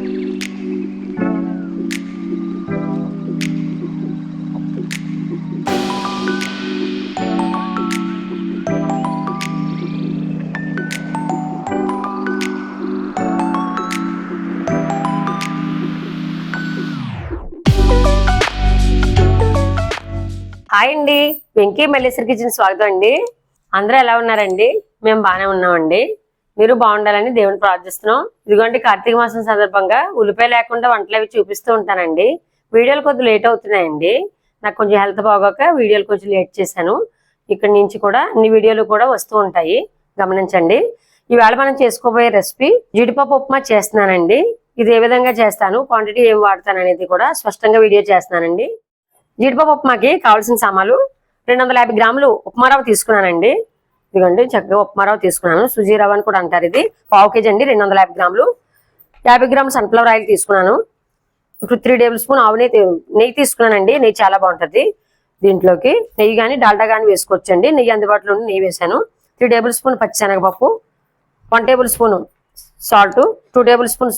Hi అండి, Venky Malleswari kitchen స్వాగతం అండి. అందరూ ఎలా ఉన్నారండి? మేము బాగానే ఉన్నామండి. మీరు బాగుండాలని దేవుని ప్రార్థిస్తున్నాం. ఇదిగోండి, కార్తీక మాసం సందర్భంగా ఉల్లిపాయ లేకుండా వంటలు అవి చూపిస్తూ ఉంటానండి. వీడియోలు కొద్దిగా లేట్ అవుతున్నాయండి. నాకు కొంచెం హెల్త్ బాగోక వీడియోలు కొంచెం లేట్ చేశాను. ఇక్కడి నుంచి కూడా అన్ని వీడియోలు కూడా వస్తూ ఉంటాయి, గమనించండి. ఈవేళ మనం చేసుకోబోయే రెసిపీ జీడిపప్పు ఉప్మా చేస్తున్నానండి. ఇది ఏ విధంగా చేస్తాను, క్వాంటిటీ ఏం వాడతాను అనేది కూడా స్పష్టంగా వీడియో చేస్తున్నానండి. జీడిపప్పు ఉప్మాకి కావాల్సిన సామాన్లు 250 గ్రాములు ఉప్మా రవ్వ తీసుకున్నానండి. ఇదిగోండి, చక్కగా ఉప్మా రవ్వ తీసుకున్నాను. సుజీ రవ్వ అని కూడా అంటారు. ఇది ½ కేజీ అండి. 250 గ్రాములు. 50 గ్రాములు సన్ఫ్లవర్ ఆయిల్ తీసుకున్నాను. ఇప్పుడు 3 టేబుల్ స్పూన్ ఆవు నెయ్యి తీసుకున్నానండి. నెయ్యి చాలా బాగుంటుంది. దీంట్లోకి నెయ్యి కానీ డాల్డా కానీ వేసుకోవచ్చండి. నెయ్యి అందుబాటులో ఉండి నెయ్యి వేసాను. 3 టేబుల్ స్పూన్ పచ్చిశనగపప్పు, 1 table spoon salt, 2 table spoon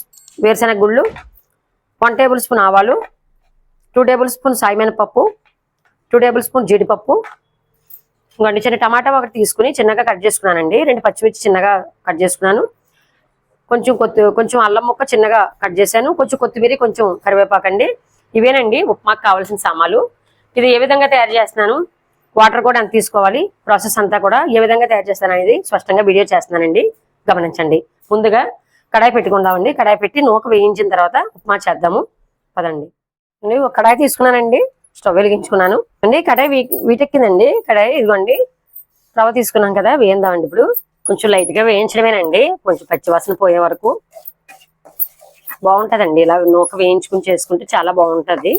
వేరుశనగ గుళ్ళు, 1 టేబుల్ స్పూన్ ఆవాలు, 2 టేబుల్ స్పూన్ సాయిమినపప్పు, 2 టేబుల్ స్పూన్ జీడిపప్పు. ఇంకొండి చిన్న టమాటా ఒకటి తీసుకుని చిన్నగా కట్ చేసుకున్నానండి. 2 పచ్చిమిర్చి చిన్నగా కట్ చేసుకున్నాను. కొంచెం అల్లం ముక్క చిన్నగా కట్ చేశాను. కొంచెం కొత్తిమీర, కొంచెం కరివేపాకండి. ఇవేనండి ఉప్మాకు కావాల్సిన సామాన్లు. ఇది ఏ విధంగా తయారు చేస్తున్నాను, వాటర్ కూడా ఎంత తీసుకోవాలి, ప్రాసెస్ అంతా కూడా ఏ విధంగా తయారు చేస్తాను అనేది స్పష్టంగా వీడియో చేస్తున్నానండి, గమనించండి. ముందుగా కడాయి పెట్టుకుందామండి. కడాయి పెట్టి నూక వేయించిన తర్వాత ఉప్మా చేద్దాము, పదండి. ఒక కడాయి తీసుకున్నానండి. స్టవ్ వెలిగించుకున్నాను అండి. కడాయి వీటెక్కిందండి. కడాయి ఇదిగోండి, రవ్వ తీసుకున్నాం కదా, వేయిందామండి. ఇప్పుడు కొంచెం లైట్ గా వేయించడమేనండి, కొంచెం పచ్చివాసన పోయే వరకు. బాగుంటదండి ఇలా నూక వేయించుకుని చేసుకుంటే, చాలా బాగుంటది.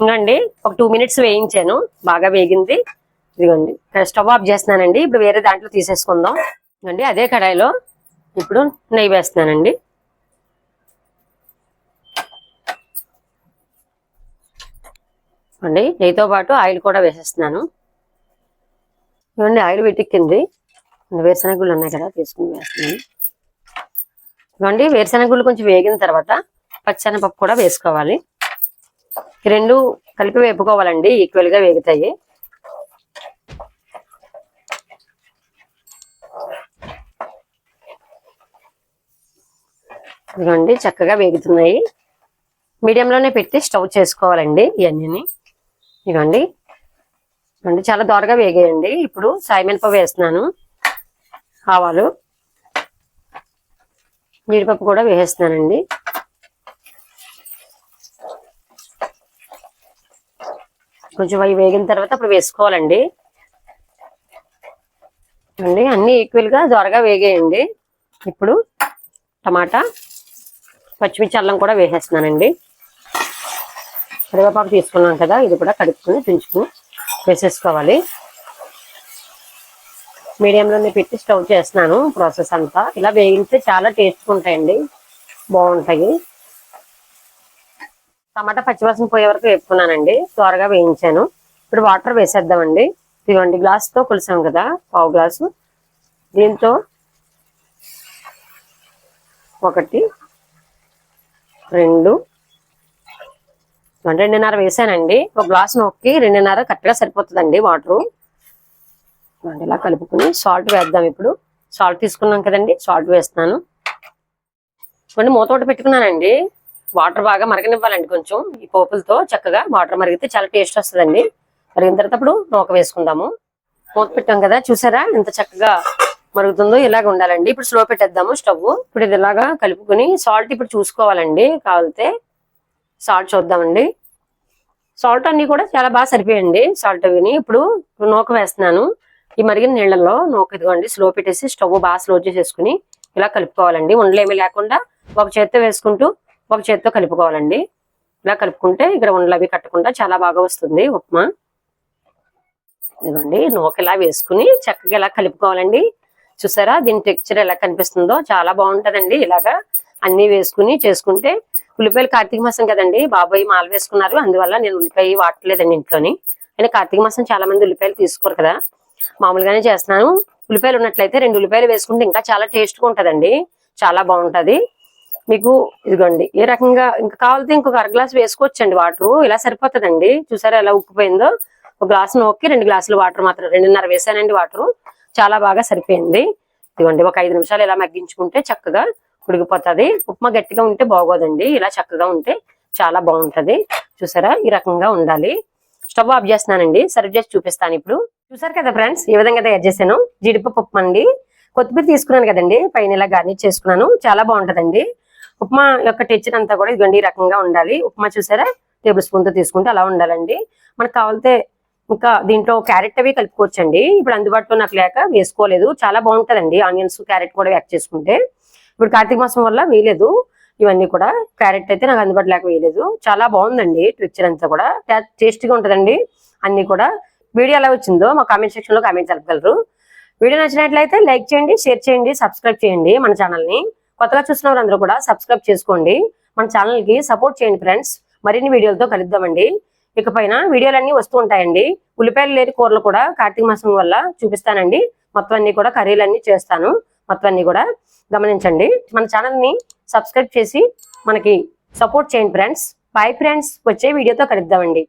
ఇంకండి ఒక 2 మినిట్స్ వేయించాను, బాగా వేగింది. ఇదిగోండి, స్టవ్ ఆఫ్ చేస్తున్నానండి. ఇప్పుడు వేరే దాంట్లో తీసేసుకుందాం. ఇంకండి అదే కడాయిలో ఇప్పుడు నెయ్యి వేస్తున్నానండి. అండి నెయ్యితో పాటు ఆయిల్ కూడా వేసేస్తున్నాను. ఇవ్వండి, ఆయిల్ వెటిక్కింది. వేరుశనగ గుళ్ళు ఉన్నాయి కదా, తీసుకుని వేస్తున్నాను. ఇవ్వండి, వేరుశనగ గుళ్ళు కొంచెం వేగిన తర్వాత పచ్చిశనగపప్పు కూడా వేసుకోవాలి. ఈ రెండు కలిపి వేపుకోవాలండి, ఈక్వల్ గా వేగుతాయి. ఇదిగోండి, చక్కగా వేగుతున్నాయి. మీడియంలోనే పెట్టి స్టవ్ చేసుకోవాలండి ఇవన్నీ. ఇదిగోండి, చాలా దోరగా వేగేయండి. ఇప్పుడు సాయిమినపప్పు వేస్తున్నాను, ఆవాలు, జీడిపప్పు కూడా వేసేస్తున్నానండి. కొంచెం అవి వేగిన తర్వాత అప్పుడు వేసుకోవాలండి. అన్ని ఈక్వల్ గా దోరగా వేగేయండి. ఇప్పుడు టమాటా, పచ్చిమిర్చి, అల్లం కూడా వేసేస్తున్నానండి. కరివేపాకు తీసుకున్నాం కదా, ఇది కూడా కడుక్కుని తుంచుకుని వేసేసుకోవాలి. మీడియంలోనే పెట్టి స్టవ్ చేస్తున్నాను. ప్రాసెస్ అంతా ఇలా వేగితే చాలా టేస్ట్గా ఉంటాయండి, బాగుంటాయి. టమాటా పచ్చివాసన పోయే వరకు వేపుకున్నానండి, త్వరగా వేయించాను. ఇప్పుడు వాటర్ వేసేద్దామండి. ఇదిగోండి, గ్లాసుతో కొలిసాం కదా, ½ గ్లాసు. దీంతో 1, 2, 2.5 వేసానండి. ఒక గ్లాస్ నొక్కి 2.5 కరెక్ట్గా సరిపోతుందండి వాటరు. ఇలా కలుపుకుని సాల్ట్ వేద్దాం. ఇప్పుడు సాల్ట్ తీసుకున్నాం కదండి, సాల్ట్ వేస్తున్నాను. మూత ఒకటి పెట్టుకున్నానండి. వాటర్ బాగా మరగనివ్వాలండి. కొంచెం ఈ పోపులతో చక్కగా వాటర్ మరిగితే చాలా టేస్ట్ వస్తుందండి. మరిగిన తర్వాత ఇప్పుడు నూక వేసుకుందాము. మూత పెట్టాం కదా, చూసారా ఎంత చక్కగా మరుగుతుందో. ఇలాగ ఉండాలండి. ఇప్పుడు స్లో పెట్టేద్దాము స్టవ్. ఇప్పుడు ఇది ఇలాగా కలుపుకుని సాల్ట్ ఇప్పుడు చూసుకోవాలండి, కావాలితే సాల్ట్ చూద్దామండి. సాల్ట్ అన్ని కూడా చాలా బాగా సరిపోయండి, సాల్ట్ అవిని. ఇప్పుడు నూక వేస్తున్నాను. ఈ మరిగిన నీళ్ళలో నూక ఇదిగోండి, స్లో పెట్టేసి స్టవ్ బాగా స్లో చేసేసుకుని ఇలా కలుపుకోవాలండి. ఉండలేమి లేకుండా ఒక చేత్తో వేసుకుంటూ ఒక చేత్తో కలుపుకోవాలండి. ఇలా కలుపుకుంటే ఇక్కడ ఉండలు అవి కట్టకుండా చాలా బాగా వస్తుంది ఉప్మా. ఇదిగోండి, నూక ఇలా వేసుకుని చక్కగా ఇలా కలుపుకోవాలండి. చూసారా దీని టెక్స్చర్ ఎలా కనిపిస్తుందో, చాలా బాగుంటదండి. ఇలాగా అన్ని వేసుకుని చేసుకుంటే. ఉల్లిపాయలు కార్తీక మాసం కదండి, బాబాయ్ మాల వేసుకున్నారు, అందువల్ల నేను ఉల్లిపాయ వాడలేదండి ఇంట్లోని. అయినా కార్తీక మాసం చాలా మంది ఉల్లిపాయలు తీసుకోరు కదా, మామూలుగానే చేస్తున్నాను. ఉల్లిపాయలు ఉన్నట్లయితే 2 ఉల్లిపాయలు వేసుకుంటే ఇంకా చాలా టేస్ట్గా ఉంటుందండి, చాలా బాగుంటుంది. మీకు ఇదిగోండి ఏ రకంగా ఇంకా కావాలితే ఇంకొక అర గ్లాస్ వేసుకోవచ్చండి వాటర్, ఇలా సరిపోతుందండి. చూసారా ఎలా ఉక్కుపోయిందో. ఒక గ్లాసు నోక్కి 2 గ్లాసులు వాటర్ మాత్రం 2.5 వేసానండి వాటర్, చాలా బాగా సరిపోయింది. ఇదిగోండి ఒక 5 నిమిషాలు ఇలా మగ్గించుకుంటే చక్కగా ఉడికిపోతుంది. ఉప్మా గట్టిగా ఉంటే బాగోదండి, ఇలా చక్కగా ఉంటే చాలా బాగుంటది. చూసారా ఈ రకంగా ఉండాలి. స్టవ్ ఆఫ్ చేస్తున్నానండి, సర్వ్ చేసి చూపిస్తాను ఇప్పుడు. చూసారు కదా ఫ్రెండ్స్ ఏ విధంగా తయారు చేశాను. జీడిపప్పు ఉప్మా అండి. కొత్తిమీర తీసుకున్నాను కదండి, పైన ఇలా గార్నిష్ చేసుకున్నాను, చాలా బాగుంటదండి. ఉప్మా యొక్క టెక్చర్ అంతా కూడా ఇదిగోండి ఈ రకంగా ఉండాలి. ఉప్మా చూసారా టేబుల్ స్పూన్ తో తీసుకుంటే అలా ఉండాలండి. మనకు కావాలితే ఇంకా దీంట్లో క్యారెట్ అవి కలుపుకోవచ్చండి. ఇప్పుడు అందుబాటులో నాకు లేక వేసుకోలేదు. చాలా బాగుంటదండి ఆనియన్స్ క్యారెట్ కూడా యాడ్ చేసుకుంటే. ఇప్పుడు కార్తీక మాసం వల్ల వేయలేదు ఇవన్నీ కూడా. క్యారెట్ అయితే నాకు అందుబాటు లేక వేయలేదు. చాలా బాగుందండి టెక్చర్ అంతా కూడా, టేస్టీగా ఉంటదండి అన్ని కూడా. వీడియో ఎలా వచ్చిందో మా కామెంట్ సెక్షన్ లో కామెంట్ తెలపగలరు. వీడియో నచ్చినట్లయితే లైక్ చేయండి, షేర్ చేయండి, సబ్స్క్రైబ్ చేయండి మన ఛానల్ ని. కొత్తగా చూసిన వారందరూ కూడా సబ్స్క్రైబ్ చేసుకోండి, మన ఛానల్ కి సపోర్ట్ చేయండి ఫ్రెండ్స్. మరిన్ని వీడియోలతో కలుద్దామండి. ఇకపైన వీడియోలన్నీ వస్తూ ఉంటాయండి. ఉల్లిపాయలు లేని కూరలు కూడా కార్తీక మాసం వల్ల చూపిస్తానండి. మొత్తం అన్ని కూడా కర్రీలన్నీ చేస్తాను, మొత్తం అన్ని కూడా గమనించండి. మన ఛానల్ ని సబ్స్క్రైబ్ చేసి మనకి సపోర్ట్ చేయండి ఫ్రెండ్స్. బాయ్ ఫ్రెండ్స్, వచ్చే వీడియోతో కలుద్దామండి.